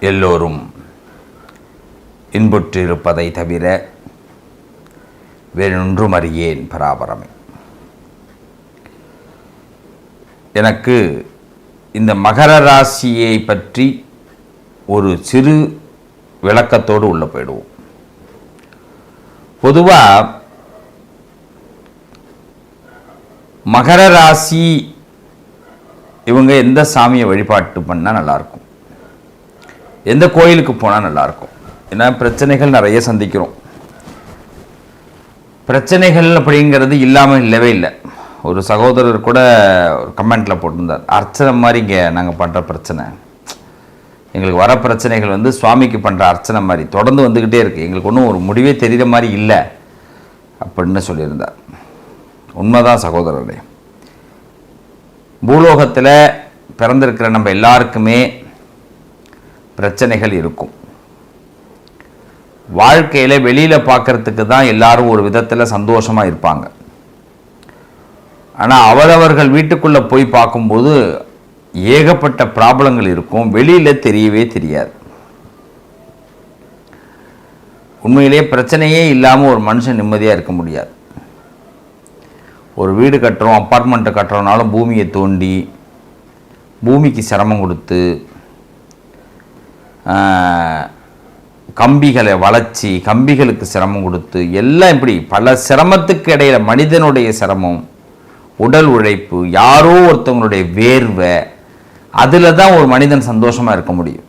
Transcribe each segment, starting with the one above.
எல்லோரும் இன்புற்றிருப்பதை தவிர வேறொன்றும் அறியேன் பராபரமே. எனக்கு இந்த மகர ராசியை பற்றி ஒரு சிறு விளக்கத்தோடு உள்ள போயிடுவோம். பொதுவாக மகர ராசி இவங்க எந்த சாமியை வழிபாட்டு பண்ணால் நல்லாயிருக்கும், எந்த கோயிலுக்கு போனால் நல்லாயிருக்கும்? ஏன்னா பிரச்சனைகள் நிறைய சந்திக்கிறோம். பிரச்சனைகள் அப்படிங்கிறது இல்லாமல் இல்லவே இல்லை. ஒரு சகோதரர் கூட ஒரு கமெண்ட்டில் போட்டிருந்தார், அர்ச்சனை மாதிரி இங்கே நாங்கள் பண்ணுற பிரச்சனை, எங்களுக்கு வர பிரச்சனைகள் சுவாமிக்கு பண்ணுற அர்ச்சனை மாதிரி தொடர்ந்து வந்துக்கிட்டே இருக்குது, எங்களுக்கு ஒன்றும் ஒரு முடிவே தெரிகிற மாதிரி இல்லை அப்படின்னு சொல்லியிருந்தார். உண்மைதான் சகோதரரே. பூலோகத்தில் பிறந்திருக்கிற நம்ம எல்லாருக்குமே பிரச்சனைகள் இருக்கும். வாழ்க்கையில் வெளியில் பார்க்கறதுக்கு தான் எல்லாரும் ஒரு விதத்தில் சந்தோஷமாக இருப்பாங்க. ஆனால் அவரவர்கள் வீட்டுக்குள்ளே போய் பார்க்கும்போது ஏகப்பட்ட ப்ராப்ளங்கள் இருக்கும், வெளியில் தெரியவே தெரியாது. உண்மையிலே பிரச்சனையே இல்லாமல் ஒரு மனுஷன் நிம்மதியாக இருக்க முடியாது. ஒரு வீடு கட்டுறோம், அப்பார்ட்மெண்ட்டை கட்டுறோம்னாலும் பூமியை தோண்டி பூமிக்கு சிரமம் கொடுத்து கம்பிகளை வளைச்சி கம்பிகளுக்கு சிரமம் கொடுத்து எல்லாம் இப்படி பல சிரமத்துக்கு இடையில மனிதனுடைய சிரமம், உடல் உழைப்பு, யாரோ ஒருத்தவங்களுடைய வேர்வை, அதில் தான் ஒரு மனிதன் சந்தோஷமாக இருக்க முடியும்.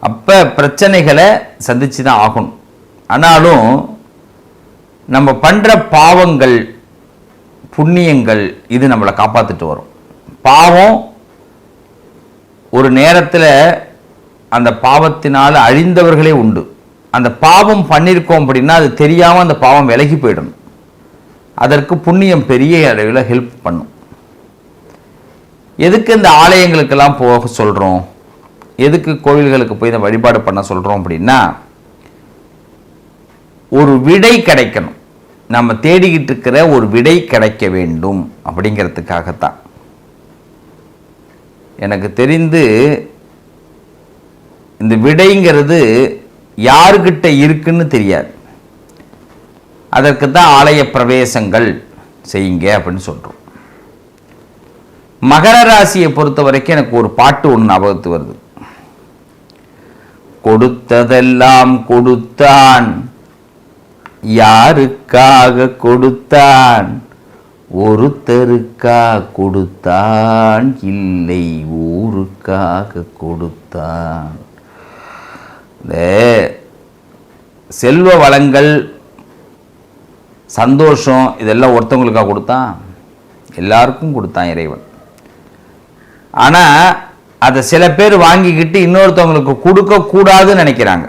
அப்போ பிரச்சனைகளை சந்திச்சு தான் ஆகணும். ஆனாலும் நம்ம பண்ணுற பாவங்கள் புண்ணியங்கள் இது நம்மளை காப்பாற்றிட்டு வரும். பாவம் ஒரு நேரத்தில் அந்த பாவத்தினால் அழிந்தவர்களே உண்டு. அந்த பாவம் பண்ணியிருக்கோம் அப்படின்னா அது தெரியாமல் அந்த பாவம் விலகி போயிடணும். அதற்கு புண்ணியம் பெரிய அளவில் ஹெல்ப் பண்ணும். எதுக்கு இந்த ஆலயங்களுக்கெல்லாம் போக சொல்கிறோம், எதுக்கு கோவில்களுக்கு போய் இந்த வழிபாடு பண்ண சொல்கிறோம் அப்படின்னா, ஒரு விடை கிடைக்கணும், நம்ம தேடிக்கிட்டு இருக்கிற ஒரு விடை கிடைக்க வேண்டும் அப்படிங்கிறதுக்காகத்தான். எனக்கு தெரிந்து இந்த விடைங்கிறது யாருக்கிட்ட இருக்குன்னு தெரியாது. அதற்கு தான் ஆலய பிரவேசங்கள் செய்யுங்க அப்படின்னு சொல்கிறோம். மகர ராசியை பொறுத்த வரைக்கும் எனக்கு ஒரு பாட்டு ஒன்று ஞாபகத்து வருது. கொடுத்ததெல்லாம் கொடுத்தான், யாருக்காக கொடுத்தான், ஒருத்தருக்கா கொடுத்தான், இல்லை ஊருக்காக கொடுத்தான். இந்த செல்வ வளங்கள் சந்தோஷம் இதெல்லாம் ஒருத்தவங்களுக்காக கொடுத்தான், எல்லாருக்கும் கொடுத்தான் இறைவன். ஆனால் அதை சில பேர் வாங்கிக்கிட்டு இன்னொருத்தவங்களுக்கு கொடுக்கக்கூடாதுன்னு நினைக்கிறாங்க.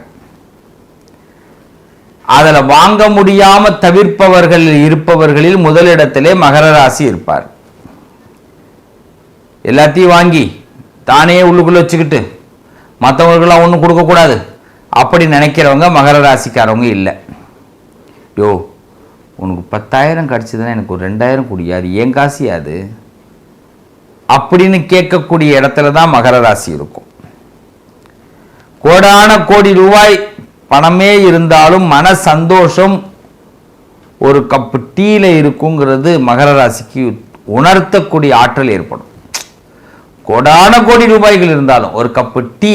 அதில் வாங்க முடியாமல் தவிர்ப்பவர்கள் இருப்பவர்களில் முதலிடத்திலே மகர ராசி இருப்பார். எல்லாத்தையும் வாங்கி தானே உள்ளுக்குள்ளே வச்சுக்கிட்டு மற்றவர்களுக்கெல்லாம் ஒன்றும் கொடுக்கக்கூடாது அப்படி நினைக்கிறவங்க மகர ராசிக்காரவங்க இல்லை. யோ உனக்கு 10,000 கிடச்சிதுன்னா எனக்கு ஒரு 2,000 குடியாது, ஏன் காசியாது அப்படின்னு கேட்கக்கூடிய இடத்துல தான் மகர ராசி இருக்கும். கோடான கோடி ரூபாய் பணமே இருந்தாலும் மன சந்தோஷம் ஒரு கப்பு டீல இருக்குங்கிறது மகர ராசிக்கு உணர்த்தக்கூடிய ஆற்றல் ஏற்படும். கோடான கோடி ரூபாய்கள் இருந்தாலும் ஒரு கப்பு டீ,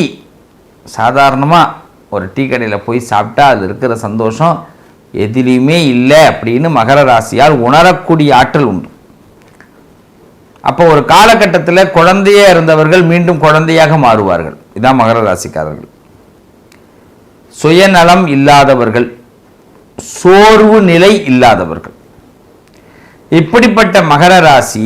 சாதாரணமாக ஒரு டீ கடையில் போய் சாப்பிட்டா அது இருக்கிற சந்தோஷம் எதிலையுமே இல்லை அப்படின்னு மகர ராசியால் உணரக்கூடிய ஆற்றல் உண்டு. அப்போ ஒரு காலகட்டத்தில் குழந்தையே இருந்தவர்கள் மீண்டும் குழந்தையாக மாறுவார்கள். இதான் மகர ராசிக்காரர்கள். சுயநலம் இல்லாதவர்கள், சோர்வு நிலை இல்லாதவர்கள். இப்படிப்பட்ட மகர ராசி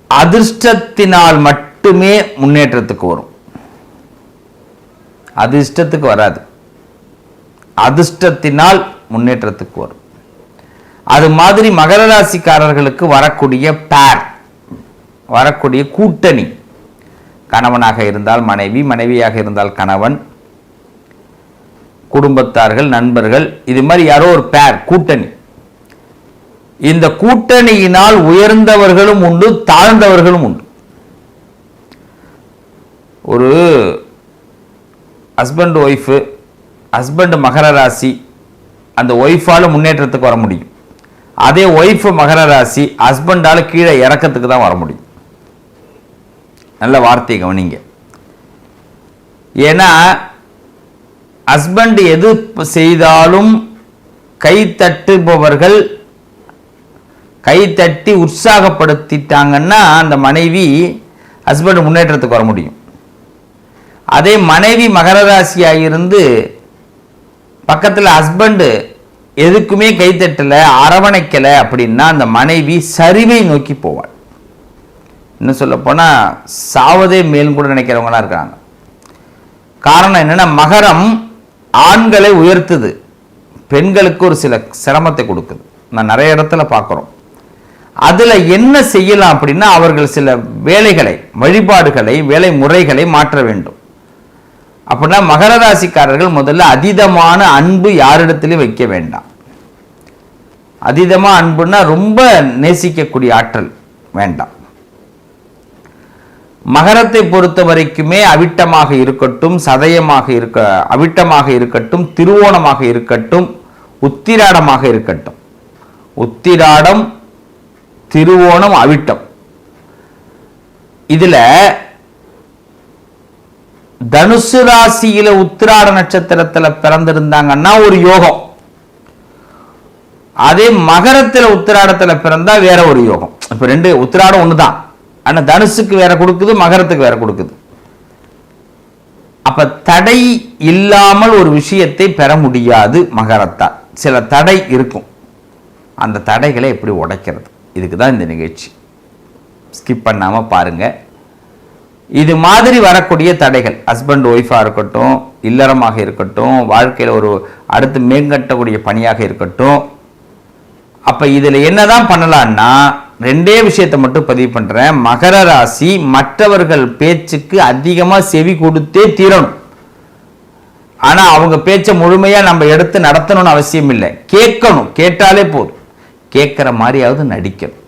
அதிர்ஷ்டத்தினால் மட்டுமே முன்னேற்றத்துக்கு வரும், அதிர்ஷ்டத்துக்கு வராது, அதிர்ஷ்டத்தினால் முன்னேற்றத்துக்கு வரும். அது மாதிரி மகர ராசிக்காரர்களுக்கு வரக்கூடிய பேர், வரக்கூடிய கூட்டணி, கணவனாக இருந்தால் மனைவி, மனைவியாக இருந்தால் கணவன், குடும்பத்தார்கள், நண்பர்கள், இது மாதிரி யாரோ ஒரு பேர் கூட்டணி. இந்த கூட்டணியினால் உயர்ந்தவர்களும் உண்டு, தாழ்ந்தவர்களும் உண்டு. ஒரு ஹஸ்பண்ட் ஒய்ஃபு, ஹஸ்பண்ட் மகர ராசி, அந்த ஒய்ஃபால் முன்னேற்றத்துக்கு வர முடியும். அதே ஒய்ஃபு மகர ராசி, ஹஸ்பண்டால் கீழே இறக்கத்துக்கு தான் வர முடியும். நல்ல வார்த்தை கவனிங்க. ஏன்னா ஹஸ்பண்ட் எது செய்தாலும் கை தட்டுபவர்கள் கை தட்டி உற்சாகப்படுத்திட்டாங்கன்னா அந்த மனைவி ஹஸ்பண்ட் முன்னேற்றத்துக்கு வர முடியும். அதே மனைவி மகர ராசியாக இருந்து பக்கத்தில் ஹஸ்பண்டு எதுக்குமே கைத்தட்டலை, அரவணைக்கலை அப்படின்னா அந்த மனைவி சரிவை நோக்கி போவாள். இன்னும் சொல்ல போனால் சாவதே மேலும் கூட நினைக்கிறவங்களாம் இருக்காங்க. காரணம் என்னன்னா, மகரம் ஆண்களை உயர்த்துது, பெண்களுக்கு ஒரு சில சிரமத்தை கொடுக்குது. நான் நிறைய இடத்துல பார்க்குறோம். அதில் என்ன செய்யலாம் அப்படின்னா, அவர்கள் சில வேலைகளை, வழிபாடுகளை, வேலை முறைகளை மாற்ற வேண்டும். அப்படின்னா மகர ராசிக்காரர்கள் முதல்ல அதீதமான அன்பு யாரிடத்திலும் வைக்க வேண்டாம். அதீதமாக அன்புன்னா ரொம்ப நேசிக்கக்கூடிய ஆற்றல் வேண்டாம். மகரத்தை பொறுத்த வரைக்குமே அவிட்டமாக இருக்கட்டும், சதயமாக அவிட்டமாக இருக்கட்டும், திருவோணமாக இருக்கட்டும், உத்திராடமாக இருக்கட்டும், உத்திராடம், திருவோணம், அவிட்டம், இதுல தனுசு ராசியில உத்திராட நட்சத்திரத்துல பிறந்திருந்தாங்கன்னா ஒரு யோகம். அதே மகரத்துல உத்திராடத்துல பிறந்தா வேற ஒரு யோகம். இப்ப ரெண்டு உத்திராடம் ஒண்ணுதான், ஆனா தனுசுக்கு வேற கொடுக்குது, மகரத்துக்கு வேற கொடுக்குது. அப்ப தடை இல்லாமல் ஒரு விஷயத்தை பெற முடியாது. மகரத்தால் சில தடை இருக்கும். அந்த தடைகளை எப்படி உடைக்கிறது, இதுக்கு தான் இந்த நிகழ்ச்சி. ஸ்கிப் பண்ணாம பாருங்க. இது மாதிரி வரக்கூடிய தடைகள், ஹஸ்பண்ட் ஒய்ஃபாக இருக்கட்டும், இல்லறமாக இருக்கட்டும், வாழ்க்கையில் ஒரு அடுத்து மேம்பட்டக்கூடிய பணியாக இருக்கட்டும். அப்போ இதில் என்னதான் பண்ணலான்னா, ரெண்டே விஷயத்தை மட்டும் பதிவு பண்ணுறேன். மகர ராசி மற்றவர்கள் பேச்சுக்கு அதிகமாக செவி கொடுத்தே தீரணும். ஆனால் அவங்க பேச்சை முழுமையாக நம்ம எடுத்து நடத்தணும்னு அவசியம் இல்லை. கேட்கணும், கேட்டாலே போதும். கேட்குற மாதிரியாவது நடிக்கணும்.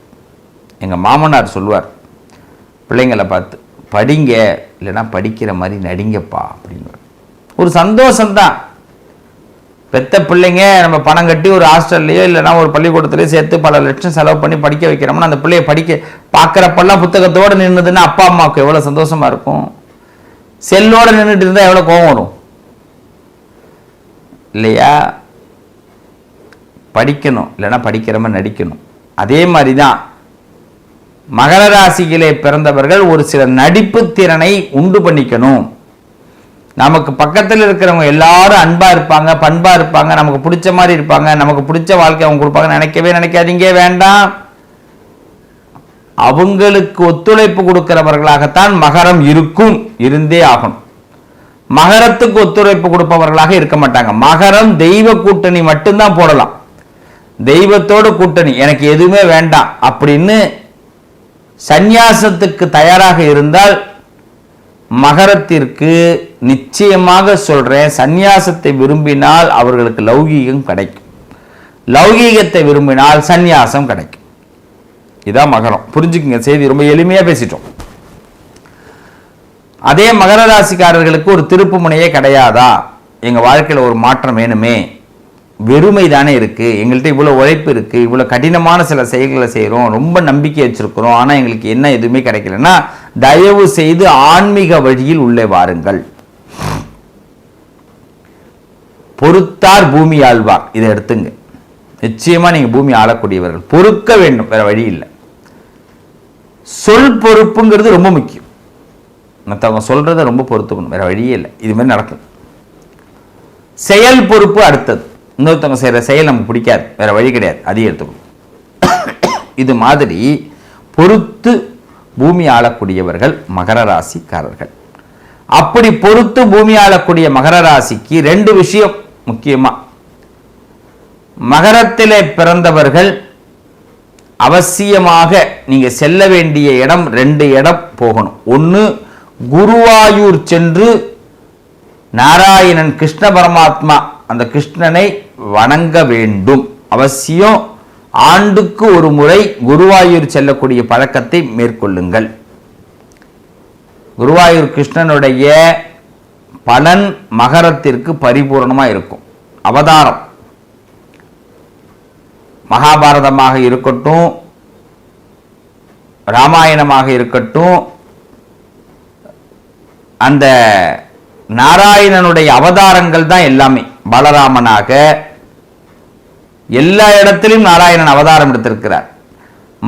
எங்கள் மாமனார் சொல்லுவார் பிள்ளைங்களை பார்த்து, படிங்க, இல்லைன்னா படிக்கிற மாதிரி நடிங்கப்பா அப்படின்னு. ஒரு சந்தோஷம்தான். பெத்த பிள்ளைங்க நம்ம பணம் கட்டி ஒரு ஹாஸ்டல்லையோ இல்லைன்னா ஒரு பள்ளிக்கூடத்துலையோ சேர்த்து பல லட்சம் செலவு பண்ணி படிக்க வைக்கிறோம்னா அந்த பிள்ளைய படிக்க பார்க்குறப்பெல்லாம் புத்தகத்தோடு நின்றுதுன்னா அப்பா அம்மாவுக்கு எவ்வளோ சந்தோஷமா இருக்கும். செல்லோடு நின்றுட்டு இருந்தால் எவ்வளோ கோபம் வரும் இல்லையா? படிக்கணும், இல்லைன்னா படிக்கிற மாதிரி நடிக்கணும். அதே மாதிரி தான் மகர ராசியிலே பிறந்தவர்கள் ஒரு சில நடிப்பு திறனை உண்டு பண்ணிக்கணும். நமக்கு பக்கத்தில் இருக்கிறவங்க எல்லாரும் அன்பா இருப்பாங்க, பண்பா இருப்பாங்க, நமக்கு பிடிச்ச மாதிரி இருப்பாங்க, நமக்கு பிடிச்ச வாழ்க்கை அவங்க கொடுப்பாங்க நினைக்கவே நினைக்காதீங்க, வேண்டாம். அவங்களுக்கு ஒத்துழைப்பு கொடுக்கிறவர்களாகத்தான் மகரம் இருக்கும், இருந்தே ஆகணும். மகரத்துக்கு ஒத்துழைப்பு கொடுப்பவர்களாக இருக்க மாட்டாங்க. மகரம் தெய்வ கூட்டணி மட்டும்தான் போடலாம். தெய்வத்தோடு கூட்டணி, எனக்கு எதுவுமே வேண்டாம் அப்படின்னு சந்நியாசத்துக்கு தயாராக இருந்தால் மகரத்திற்கு நிச்சயமாக சொல்றேன், சந்நியாசத்தை விரும்பினால் அவர்களுக்கு லௌகீகம் கிடைக்கும், லௌகீகத்தை விரும்பினால் சந்நியாசம் கிடைக்கும். இதான் மகரம். புரிஞ்சுக்குங்க, செய்தி ரொம்ப எளிமையா பேசிட்டோம். அதே மகர ராசிக்காரர்களுக்கு ஒரு திருப்பு முனையே கிடையாதா? எங்க வாழ்க்கையில் ஒரு மாற்றம் வேணுமே, வெறுமை தானே இருக்கு, எங்கள்கிட்ட இவ்வளோ உழைப்பு இருக்கு, இவ்வளோ கடினமான சில செயல்களை செய்கிறோம், ரொம்ப நம்பிக்கை வச்சிருக்கிறோம், ஆனால் எங்களுக்கு என்ன எதுவுமே கிடைக்கலன்னா தயவு செய்து ஆன்மீக வழியில் உள்ளே வாருங்கள். பொறுத்தார் பூமி ஆழ்வார், இதை எடுத்துங்க. நிச்சயமா நீங்க பூமி ஆளக்கூடியவர்கள். பொறுக்க வேண்டும், வேற வழி இல்லை. சொல் பொறுப்புங்கிறது ரொம்ப முக்கியம். மற்றவங்க சொல்றதை ரொம்ப பொறுத்துக்கணும், வேற வழியே இல்லை. இது மாதிரி நடக்கும். செயல் பொறுப்பு அடுத்தது. இன்னொருத்தவங்க செய்கிற செயல் நமக்கு பிடிக்காது, வேற வழி கிடையாது, அதையும் எடுத்துக்கணும். இது மாதிரி பொறுத்து பூமி ஆளக்கூடியவர்கள் மகர ராசிக்காரர்கள். அப்படி பொறுத்து பூமி ஆளக்கூடிய மகர ராசிக்கு ரெண்டு விஷயம் முக்கியமா. மகரத்திலே பிறந்தவர்கள் அவசியமாக நீங்க செல்ல வேண்டிய இடம், ரெண்டு இடம் போகணும். ஒன்று, குருவாயூர் சென்று நாராயணன் கிருஷ்ண பரமாத்மா அந்த கிருஷ்ணனை வணங்க வேண்டும். அவசியம் ஆண்டுக்கு ஒரு முறை குருவாயூர் செல்லக்கூடிய பழக்கத்தை மேற்கொள்ளுங்கள். குருவாயூர் கிருஷ்ணனுடைய பலன் மகரத்திற்கு பரிபூர்ணமா இருக்கும். அவதாரம் மகாபாரதமாக இருக்கட்டும், ராமாயணமாக இருக்கட்டும், அந்த நாராயணனுடைய அவதாரங்கள் தான் எல்லாமே. பலராமனாக எல்லா இடத்திலும் நாராயணன் அவதாரம் எடுத்திருக்கிறார்.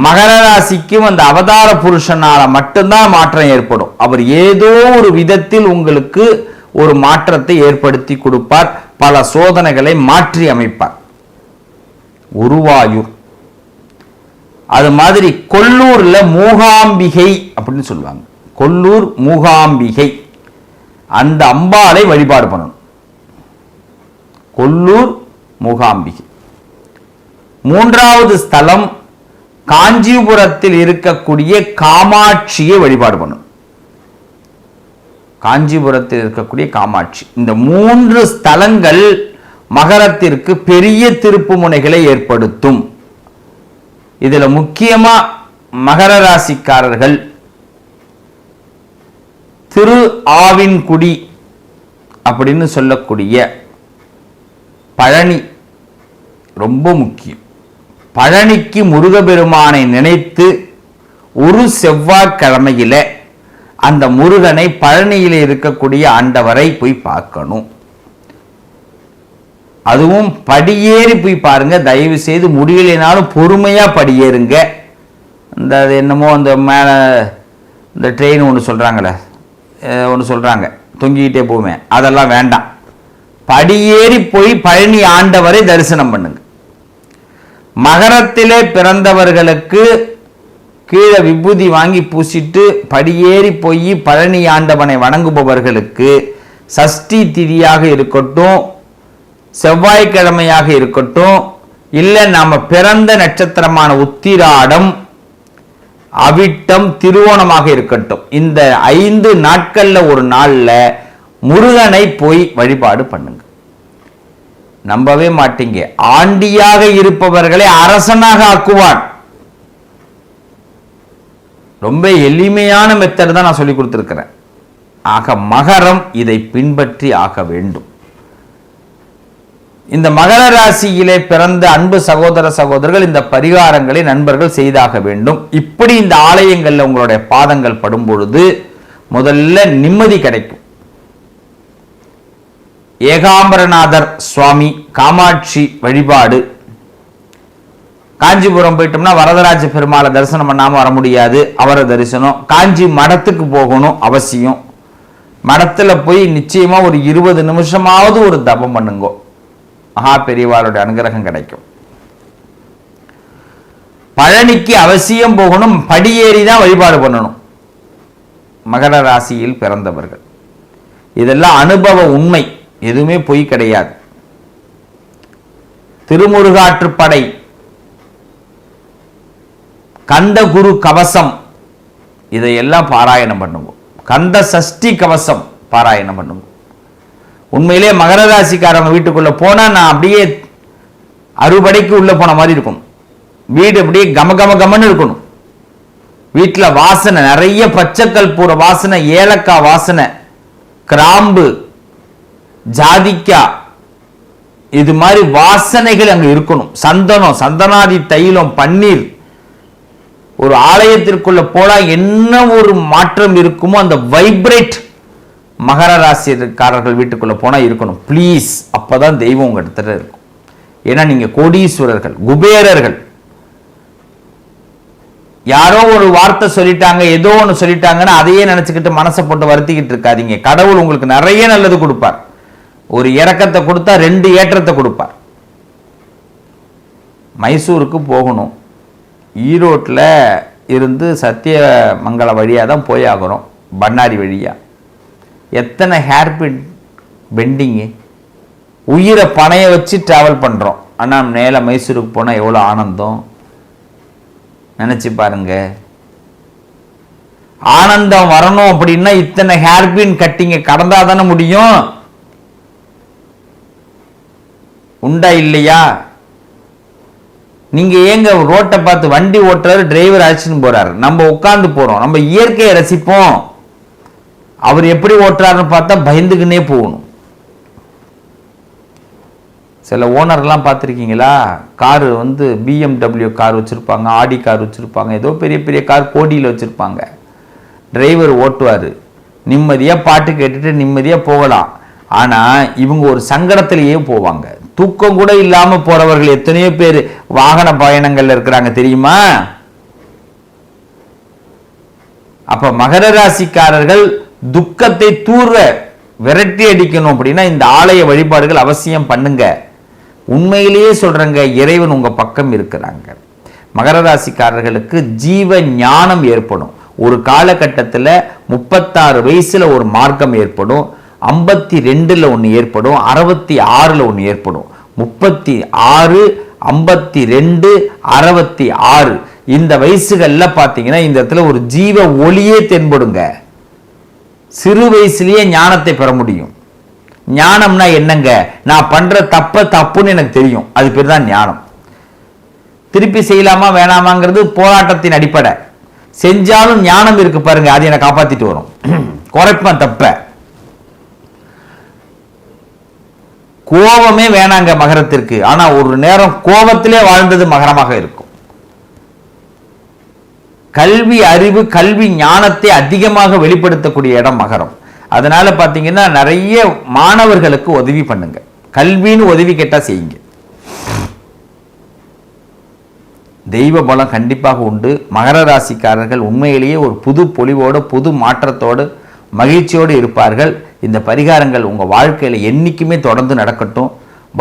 மகர ராசிக்கும் அந்த அவதார புருஷனால மட்டும்தான் மாற்றம் ஏற்படும். அவர் ஏதோ ஒரு விதத்தில் உங்களுக்கு ஒரு மாற்றத்தை ஏற்படுத்தி கொடுப்பார், பல சோதனைகளை மாற்றி அமைப்பார். குருவாயூர் அது மாதிரி கொல்லூர்ல மூகாம்பிகை அப்படின்னு சொல்லுவாங்க. கொல்லூர் மூகாம்பிகை, அந்த அம்பாளை வழிபாடு பண்ணணும். கொல்லூர் மூகாம்பிகை. மூன்றாவது ஸ்தலம் காஞ்சிபுரத்தில் இருக்கக்கூடிய காமாட்சியை வழிபாடு பண்ணணும். காஞ்சிபுரத்தில் இருக்கக்கூடிய காமாட்சி. இந்த 3 ஸ்தலங்கள் மகரத்திற்கு பெரிய திருப்பு முனைகளை ஏற்படுத்தும். இதுல முக்கியமா மகர ராசிக்காரர்கள் திரு ஆவின்குடி அப்படின்னு சொல்லக்கூடிய பழனி ரொம்ப முக்கியம். பழனிக்கு முருகபெருமானை நினைத்து ஒரு செவ்வாய்க்கிழமையில அந்த முருகனை பழனியில் இருக்கக்கூடிய ஆண்டவரை போய் பார்க்கணும். அதுவும் படியேறி போய் பாருங்க. தயவு செய்து முடியலைனாலும் பொறுமையா படியேறுங்க. இந்த என்னமோ அந்த மேல இந்த ட்ரெயின் ஒன்று சொல்றாங்களே, ஒன்று சொல்றாங்க தொங்கிக்கிட்டே போவேன், அதெல்லாம் வேண்டாம். படியேறி போய் பழனி ஆண்டவரை தரிசனம் பண்ணுங்க. மகரத்திலே பிறந்தவர்களுக்கு கீழே விபூதி வாங்கி பூசிட்டு படியேறி போய் பழனி ஆண்டவனை வணங்குபவர்களுக்கு சஷ்டி திதியாக இருக்கட்டும், செவ்வாய்க்கிழமையாக இருக்கட்டும், இல்லை நாம பிறந்த நட்சத்திரமான உத்திராடம், அவிட்டம், திருவோணமாக இருக்கட்டும், இந்த 5 நாட்கள்ல ஒரு நாள்ல முருகனை போய் வழிபாடு பண்ணுங்க. நம்பவே மாட்டீங்க, ஆண்டியாக இருப்பவர்களை அரசனாக ஆக்குவான். ரொம்ப எளிமையான மெத்தட் தான் நான் சொல்லி கொடுத்திருக்கிறேன். ஆக மகரம் இதை பின்பற்றி ஆக வேண்டும். இந்த மகர ராசியிலே பிறந்த அன்பு சகோதர சகோதரர்கள் இந்த பரிகாரங்களை நண்பர்கள் செய்தாக வேண்டும். இப்படி இந்த ஆலயங்கள்ல உங்களுடைய பாதங்கள் படும் பொழுது முதல்ல நிம்மதி கிடைக்கும். ஏகாம்பரநாதர் சுவாமி, காமாட்சி வழிபாடு. காஞ்சிபுரம் போயிட்டோம்னா வரதராஜ பெருமாளை தரிசனம் பண்ணாம வர முடியாது, அவரை தரிசனம். காஞ்சி மடத்துக்கு போகணும் அவசியம். மடத்துல போய் நிச்சயமா ஒரு 20 நிமிஷமாவது ஒரு தபம் பண்ணுங்க. மகா பெரியவாளுடைய அனுகிரகம் கிடைக்கும். பழனிக்கு அவசியம் போகணும், படியேறி தான் வழிபாடு பண்ணணும் மகர ராசியில் பிறந்தவர்கள். இதெல்லாம் அனுபவ உண்மை, எதுவுமே பொய் கிடையாது. திருமுருகாற்றுப்படை, கந்த குரு கவசம், இதையெல்லாம் பாராயணம் பண்ணுவோம். கந்த சஷ்டி கவசம் பாராயணம் பண்ணுவோம். உண்மையிலே மகர ராசிக்காரங்க வீட்டுக்குள்ள போனா நான் அப்படியே அறுபடைக்கு உள்ள போன மாதிரி இருக்கும். வீடு அப்படியே கம கம கமன்னு இருக்கணும். வீட்டுல வாசனை நிறைய, பச்சைக்கல் பூர வாசனை, ஏலக்காய் வாசனை, கிராம்பு, ஜாதிக்காய், இது மாதிரி வாசனைகள் அங்க இருக்கணும். சந்தனம், சந்தனாதி தைலம், பன்னீர். ஒரு ஆலயத்திற்குள்ள போனா என்ன ஒரு மாற்றம் இருக்குமோ அந்த வைப்ரேட் மகர ராசிக்காரர்கள் வீட்டுக்குள்ள போனா இருக்கணும் ப்ளீஸ். அப்பதான் தெய்வம் உங்க இடத்துல இருக்கும். ஏன்னா நீங்க கோடீஸ்வரர்கள், குபேரர்கள். யாரோ ஒரு வார்த்தை சொல்லிட்டாங்க, ஏதோ ஒன்று சொல்லிட்டாங்கன்னு அதையே நினைச்சுக்கிட்டு மனசை போட்டு வருத்திக்கிட்டு இருக்காதீங்க. கடவுள் உங்களுக்கு நிறைய நல்லது கொடுப்பார். ஒரு இறக்கத்தை கொடுத்தா 2 ஏற்றத்தை கொடுப்பார். மைசூருக்கு போகணும், ஈரோட்டில் இருந்து சத்தியமங்கல வழியாக தான் போய் ஆகிறோம், பண்ணாரி வழியாக. எத்தனை ஹேர்பின் பெண்டிங்கு, உயிரை பணைய வச்சு டிராவல் பண்ணுறோம். ஆனால் மேலே மைசூருக்கு போனால் எவ்வளோ ஆனந்தம் நினச்சி பாருங்க. ஆனந்தம் வரணும் அப்படின்னா இத்தனை ஹேர்பின் கட்டிங்க கடந்தா தானே முடியும். உண்டா இல்லையா? நீங்க ஏங்க ரோட்டை பார்த்து வண்டி ஓட்டுறாரு, டிரைவர் அழைச்சின்னு போறாரு, நம்ம உட்கார்ந்து போறோம், நம்ம இயற்கையை ரசிப்போம். அவர் எப்படி ஓட்டுறாருன்னு பார்த்தா பயந்துக்குன்னே போகணும். சில ஓனர்லாம் பார்த்துருக்கீங்களா, காரு வந்து BMW கார் வச்சுருப்பாங்க, ஆடி கார் வச்சுருப்பாங்க, ஏதோ பெரிய பெரிய கார் கோடியில் வச்சுருப்பாங்க. டிரைவர் ஓட்டுவார், நிம்மதியாக பாட்டு கேட்டுட்டு நிம்மதியாக போகலாம். ஆனால் இவங்க ஒரு சங்கடத்திலேயே போவாங்க. தூக்கம் கூட இல்லாமல் போகிறவர்கள் எத்தனையோ பேர் வாகன பயணங்கள்ல இருக்கிறாங்க தெரியுமா? அப்ப மகர ராசிக்காரர்கள் துக்கத்தை தூர விரட்டி அடிக்கணும் அப்படின்னா இந்த ஆலய வழிபாடுகள் அவசியம் பண்ணுங்க. உண்மையிலேயே சொல்றேங்க, இறைவன் உங்க பக்கம் இருக்கிறாங்க. மகர ராசிக்காரர்களுக்கு ஜீவ ஞானம் ஏற்படும். ஒரு காலகட்டத்தில் 36 வயசுல ஒரு மார்க்கம் ஏற்படும், 52ல் ஒன்று ஏற்படும், 66ல் ஒன்று ஏற்படும். 36, 52, 66 இந்த வயசுகள்ல பார்த்தீங்கன்னா இந்த இடத்துல ஒரு ஜீவ ஒளியே தென்படுங்க. சிறு வயசுலயே ஞானத்தை பெற முடியும். ஞானம்னா என்னங்க? நான் பண்ற தப்புன்னு எனக்கு தெரியும், அது பேர் தான் ஞானம். திருப்பி செய்யலாமா வேணாமாங்கிறது போராட்டத்தின் அடிப்படை. செஞ்சாலும் ஞானம் இருக்கு பாருங்க, அது என்னை காப்பாத்திட்டு வரும். குறைப்பேன் தப்ப. கோபமே வேணாங்க மகரத்திற்கு. ஆனா ஒரு நேரம் கோபத்திலே வாழ்ந்தது மகரமாக இருக்கும். கல்வி அறிவு கல்வி ஞானத்தை அதிகமாக வெளிப்படுத்தக்கூடிய இடம் மகரம். அதனால பாத்தீங்கன்னா நிறைய மாணவர்களுக்கு உதவி பண்ணுங்க. கல்வின்னு உதவி கேட்டா செய்யுங்க. தெய்வ பலம் கண்டிப்பாக உண்டு. மகர ராசிக்காரர்கள் உண்மையிலேயே ஒரு புது பொலிவோடு புது மாற்றத்தோடு மகிழ்ச்சியோடு இருப்பார்கள். இந்த பரிகாரங்கள் உங்கள் வாழ்க்கையில் என்றைக்குமே தொடர்ந்து நடக்கட்டும்.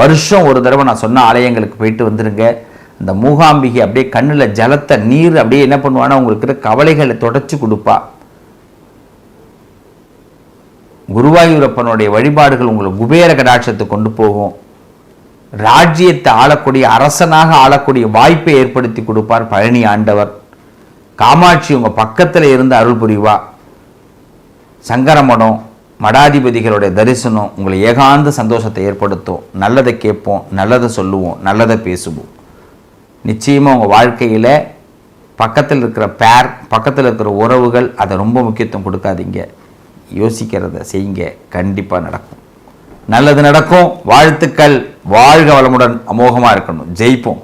வருஷம் ஒரு தடவை நான் சொன்ன ஆலயங்களுக்கு போயிட்டு வந்துருங்க. இந்த மூகாம்பிகை அப்படியே கண்ணில் ஜலத்தை நீர் அப்படியே என்ன பண்ணுவான்னா உங்களுக்கு இருக்கிற கவலைகளை தொடச்சி கொடுப்பா. குருவாயூரப்பனுடைய வழிபாடுகள் உங்களை குபேர கடாட்சத்தை கொண்டு போகும். ராஜ்யத்தை ஆளக்கூடிய அரசனாக ஆளக்கூடிய வாய்ப்பை ஏற்படுத்தி கொடுப்பார் பழனி ஆண்டவர். காமாட்சி உங்கள் பக்கத்தில் இருந்து அருள் புரிவா. சங்கரமடம் மடாதிபதிகளுடைய தரிசனம் உங்களை ஏகாந்த சந்தோஷத்தை ஏற்படுத்தும். நல்லதை கேட்போம், நல்லதை சொல்லுவோம், நல்லதை பேசுவோம். நிச்சயமாக உங்கள் வாழ்க்கையில் பக்கத்தில் இருக்கிற பக்கத்தில் இருக்கிற உறவுகள் அதை ரொம்ப முக்கியத்துவம் கொடுக்காதீங்க. யோசிக்கிறத செய்யுங்க, கண்டிப்பாக நடக்கும். நல்லது நடக்கும். வாழ்த்துக்கள். வாழ்க வளமுடன், அமோகமாக இருக்கணும். ஜெயிப்போம்.